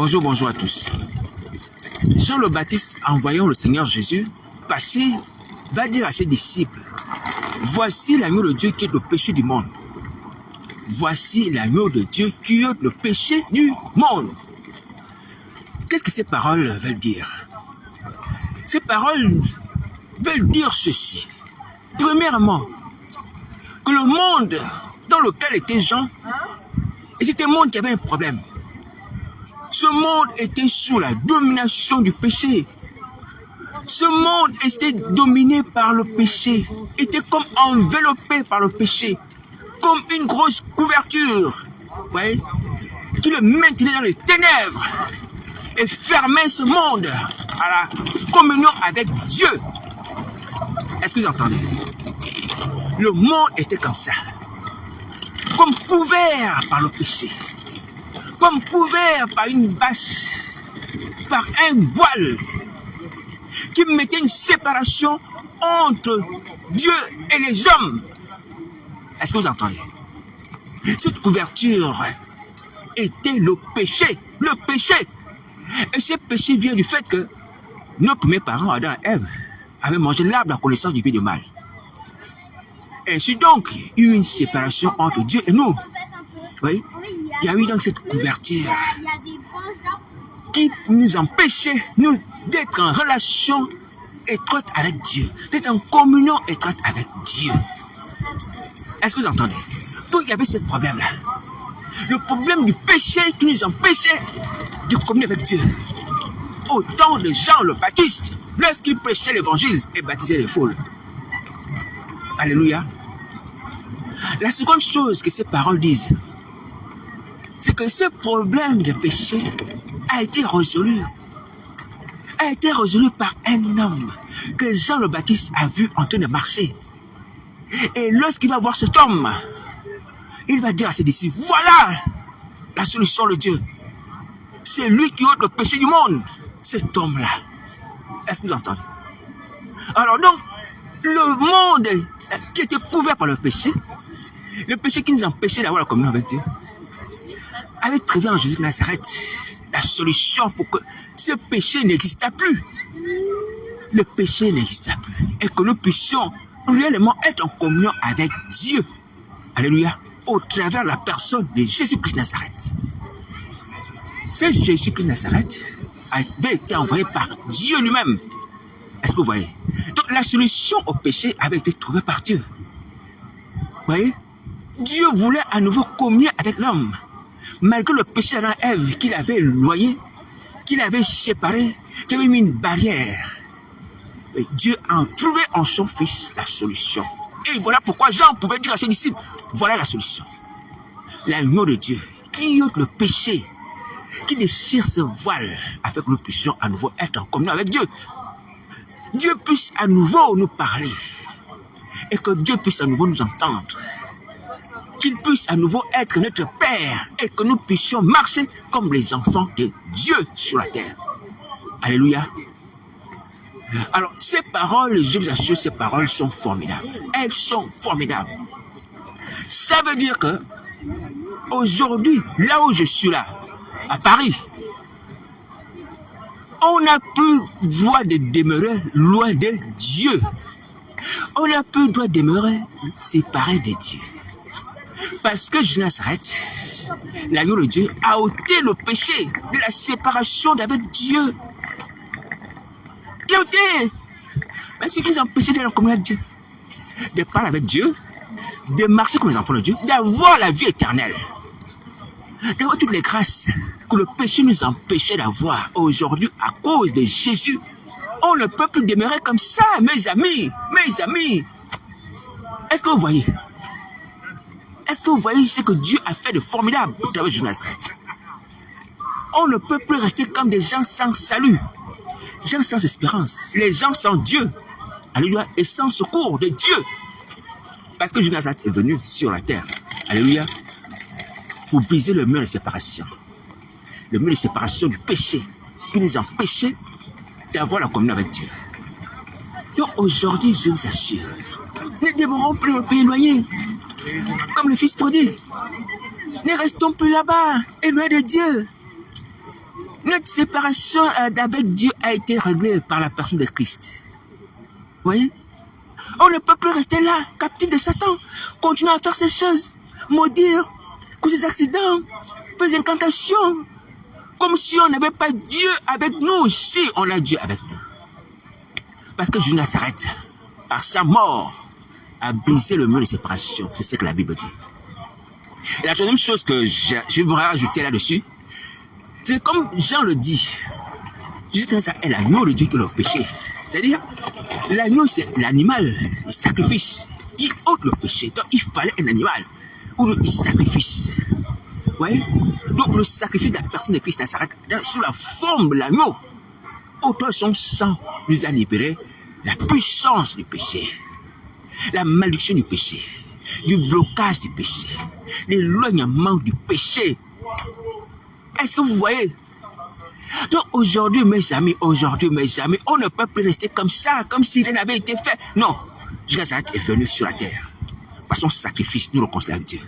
Bonjour à tous. Jean le Baptiste, envoyant le Seigneur Jésus, passer, va dire à ses disciples, voici l'agneau de Dieu qui ôte le péché du monde. Voici l'agneau de Dieu qui ôte le péché du monde. Qu'est-ce que ces paroles veulent dire? Ces paroles veulent dire ceci. Premièrement, que le monde dans lequel était Jean était un monde qui avait un problème. Ce monde était sous la domination du péché. Ce monde était dominé par le péché, était comme enveloppé par le péché, comme une grosse couverture, ouais, qui le maintenait dans les ténèbres et fermait ce monde à la communion avec Dieu. Est-ce que vous entendez? Le monde était comme ça, comme couvert par le péché, comme couvert par une bâche, par un voile qui mettait une séparation entre Dieu et les hommes. Est-ce que vous entendez? Cette couverture était le péché. Le péché. Et ce péché vient du fait que nos premiers parents, Adam et Ève, avaient mangé l'arbre de la connaissance du bien et du mal. Et c'est donc eu une séparation entre Dieu et nous. Oui? Il y a eu donc cette couverture qui nous empêchait, nous, d'être en relation étroite avec Dieu, d'être en communion étroite avec Dieu. Est-ce que vous entendez? Donc il y avait ce problème-là. Le problème du péché qui nous empêchait de communier avec Dieu. Au temps de Jean le Baptiste, lorsqu'il prêchait l'évangile et baptisait les foules. Alléluia. La seconde chose que ces paroles disent, c'est que ce problème de péché a été résolu par un homme que Jean le Baptiste a vu en train de marcher. Et lorsqu'il va voir cet homme, il va dire à ses disciples, voilà la solution de Dieu. C'est lui qui ôte le péché du monde, cet homme-là. Est-ce que vous entendez? Alors donc, le monde qui était couvert par le péché qui nous empêchait d'avoir la communion avec Dieu, avait trouvé en Jésus de Nazareth la solution pour que ce péché n'existât plus. Le péché n'existât plus. Et que nous puissions réellement être en communion avec Dieu. Alléluia. Au travers de la personne de Jésus-Christ de Nazareth. Ce Jésus-Christ de Nazareth avait été envoyé par Dieu lui-même. Est-ce que vous voyez? Donc la solution au péché avait été trouvée par Dieu. Vous voyez? Dieu voulait à nouveau communier avec l'homme. Malgré le péché d'Adam et Ève qu'il avait éloigné, qu'il avait séparé, qu'il avait mis une barrière. Et Dieu a trouvé en son Fils la solution. Et voilà pourquoi Jean pouvait dire à ses disciples, voilà la solution. L'agneau de Dieu qui ôte le péché, qui déchire ce voile afin que nous puissions à nouveau être en communion avec Dieu. Dieu puisse à nouveau nous parler et que Dieu puisse à nouveau nous entendre. Qu'il puisse à nouveau être notre Père et que nous puissions marcher comme les enfants de Dieu sur la terre. Alléluia. Alors, ces paroles, je vous assure, ces paroles sont formidables. Elles sont formidables. Ça veut dire que, aujourd'hui, là où je suis là, à Paris, on n'a plus droit de demeurer loin de Dieu. On n'a plus droit de demeurer séparé de Dieu. Parce que Jésus de Nazareth, l'agneau de Dieu, a ôté le péché de la séparation d'avec Dieu. Il a ôté. Mais ce qui nous empêche d'être en communion avec Dieu, de parler avec Dieu, de marcher comme les enfants de Dieu, d'avoir la vie éternelle, d'avoir toutes les grâces que le péché nous empêchait d'avoir aujourd'hui à cause de Jésus. On ne peut plus demeurer comme ça, mes amis, mes amis. Est-ce que vous voyez? Est-ce que vous voyez ce que Dieu a fait de formidable au travers de Jésus de Nazareth? On ne peut plus rester comme des gens sans salut, des gens sans espérance, les gens sans Dieu, alléluia, et sans secours de Dieu. Parce que Jésus de Nazareth est venu sur la terre, alléluia, pour briser le mur de séparation. Le mur de séparation du péché qui nous empêchait d'avoir la communion avec Dieu. Donc aujourd'hui, je vous assure, ne demeurons plus au pays éloigné. Comme le fils prodigue. Ne restons plus là-bas, éloignés de Dieu. Notre séparation avec Dieu a été réglée par la personne de Christ. Vous voyez? On ne peut plus rester là, captif de Satan, continuer à faire ces choses, maudire, causer des accidents, faire des incantations, comme si on n'avait pas Dieu avec nous. Si on a Dieu avec nous. Parce que Jésus de Nazareth, par sa mort, a brisé le mur de séparation. C'est ce que la Bible dit. Et la troisième chose que je voudrais rajouter là-dessus, c'est comme Jean le dit, Jésus de Nazareth est l'agneau de Dieu qui est le péché. C'est-à-dire, l'agneau c'est l'animal, le sacrifice, qui ôte le péché. Donc il fallait un animal, ou le sacrifice. Vous voyez? Donc le sacrifice de la personne de Christ de Nazareth, sous la forme de l'agneau, autour son sang nous a libéré la puissance du péché, la malédiction du péché, du blocage du péché, l'éloignement du péché. Est-ce que vous voyez? Donc aujourd'hui mes amis, on ne peut plus rester comme ça, comme si rien n'avait été fait. Non, Jésus est venu sur la terre. Par son sacrifice, nous réconcilier avec Dieu.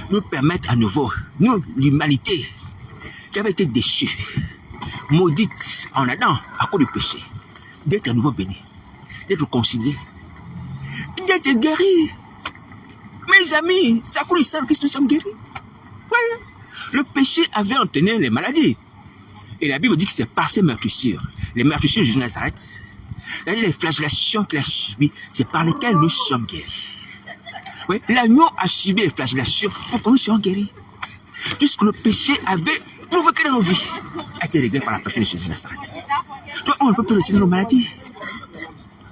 Nous permettre à nouveau, nous, l'humanité, qui avait été déchue, maudite en Adam à cause du péché, d'être à nouveau béni, d'être réconcilié, d'être guéri. Mes amis, c'est à cause du Saint-Christ que nous sommes guéris. Voyez, le péché avait entraîné les maladies. Et la Bible dit que c'est par ces meurtrissures, les meurtrissures de Jésus de Nazareth, c'est-à-dire les flagellations qu'il a subies, c'est par lesquelles nous sommes guéris. Oui, l'agneau a subi les flagellations pour que nous soyons guéris. Puisque le péché avait provoqué dans nos vies, a été réglé par la personne de Jésus de Nazareth. Donc on ne peut plus rester dans nos maladies.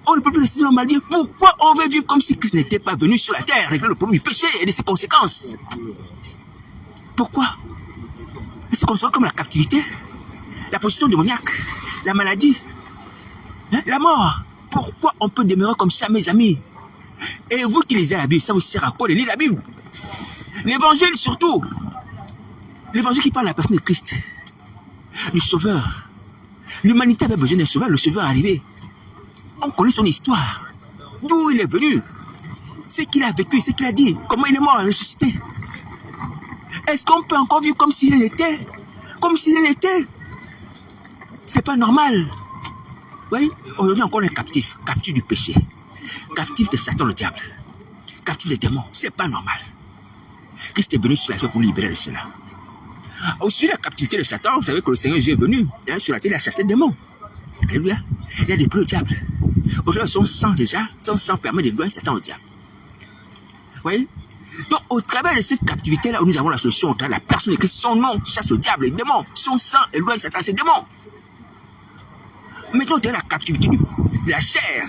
On ne peut plus rester dans nos maladies. Pourquoi on veut vivre comme si Christ n'était pas venu sur la terre régler le problème du péché et de ses conséquences? Pourquoi? C'est considéré comme la captivité, la position démoniaque, la maladie, hein, la mort. Pourquoi on peut demeurer comme ça, mes amis? Et vous qui lisez la Bible, ça vous sert à quoi de lire la Bible? L'évangile surtout. L'évangile qui parle de la personne de Christ. Le sauveur. L'humanité avait besoin d'un sauveur, le sauveur est arrivé. On connaît son histoire. D'où il est venu. Ce qu'il a vécu, ce qu'il a dit. Comment il est mort et ressuscité. Est-ce qu'on peut encore vivre comme s'il était? Comme s'il était? C'est pas normal. Vous voyez? Aujourd'hui encore on est captif. Captif du péché. Captif de Satan le diable. Captif des démons. C'est pas normal. Christ est venu sur la terre pour libérer de cela. Aussi la captivité de Satan, vous savez que le Seigneur Jésus est venu. Hein, sur la terre, il a chassé le démon. Alléluia. Il a déployé le diable. Aujourd'hui, son sang déjà, son sang permet de déployer Satan au diable. Vous voyez? Donc, au travers de cette captivité-là, nous avons la solution au travers de la personne de Christ. Son nom chasse le diable, les démons. Son sang éloigne Satan, ses démons. Maintenant, au travers de la captivité de la chair,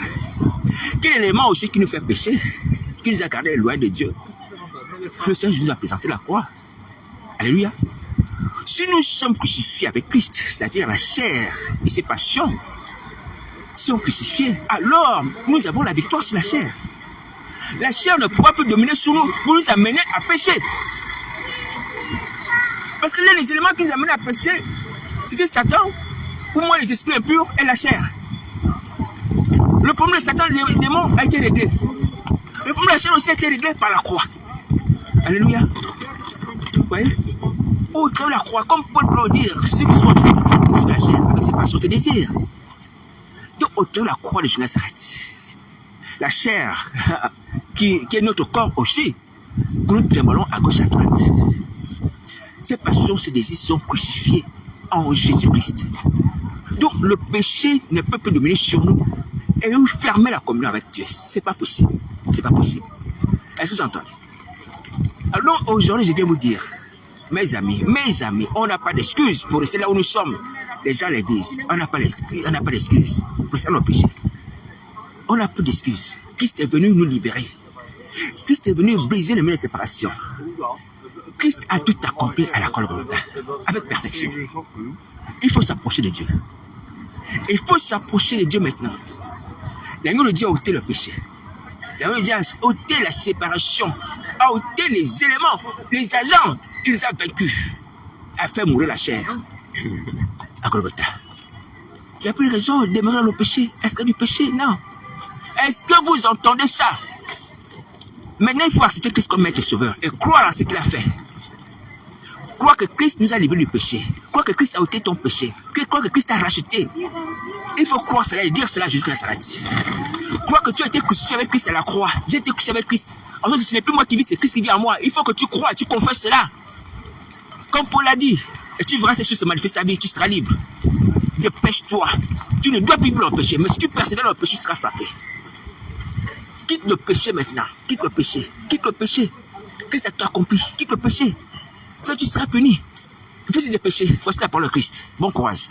quel élément aussi qui nous fait pécher, qui nous a gardés loin de Dieu? Le Seigneur nous a présenté la croix. Alléluia. Si nous sommes crucifiés avec Christ, c'est-à-dire la chair et ses passions sont crucifiées, alors nous avons la victoire sur la chair. La chair ne pourra plus dominer sur nous pour nous amener à pécher. Parce que l'un des éléments qui nous amènent à pécher, c'était Satan, pour moi les esprits impurs et la chair. Le problème de Satan, les démons, a été réglé. Le problème de la chair aussi a été réglé par la croix. Alléluia. Vous voyez? Au travers de la croix, comme Paul peut le dire, ceux qui sont sur la chair, avec ses passions, ses désirs. Donc, au travers de la croix de Jésus de Nazareth, la chair, qui est notre corps aussi, que nous tremblons à gauche et à droite. Ces passions, ces désirs sont crucifiés en Jésus-Christ. Donc, le péché ne peut plus dominer sur nous et nous fermer la communion avec Dieu. C'est pas possible. C'est pas possible. Est-ce que vous entendez? Alors, aujourd'hui, je viens vous dire, mes amis, on n'a pas d'excuses pour rester là où nous sommes. Les gens le disent, on n'a pas d'excuses pour rester dans nos péchés. On n'a plus d'excuses. Christ est venu nous libérer. Christ est venu briser le mur de séparation. Christ a tout accompli à la croix de Golgotha, avec perfection. Il faut s'approcher de Dieu. Il faut s'approcher de Dieu maintenant. L'agneau de Dieu a ôté le péché. L'agneau de Dieu a ôté la séparation, a ôté les éléments, les agents. Il les a vaincus, a fait mourir la chair à Golgotha. Il n'y a plus de raison de demeurer dans le péché. Est-ce qu'il y a du péché? Non. Est-ce que vous entendez ça? Maintenant, il faut accepter Christ comme maître et sauveur et croire à ce qu'il a fait. Croire que Christ nous a libérés du péché. Crois que Christ a ôté ton péché. Crois que Christ t'a racheté. Il faut croire cela et dire cela à Jésus de Nazareth. Crois que tu as été crucifié avec Christ à la croix. J'ai été crucifié avec Christ. En fait, ce n'est plus moi qui vis, c'est Christ qui vit en moi. Il faut que tu crois et tu confesses cela. Comme Paul l'a dit. Et tu verras ces choses se manifester à vie, tu seras libre. Dépêche-toi. Tu ne dois plus vivre dans le péché. Mais si tu persévères dans le péché, tu seras frappé. Quitte le péché maintenant. Quitte le péché. Quitte le péché. Christ a tout accompli. Quitte le péché. Ça, tu seras puni. Fais des péchés. Voici la parole de Christ. Bon courage.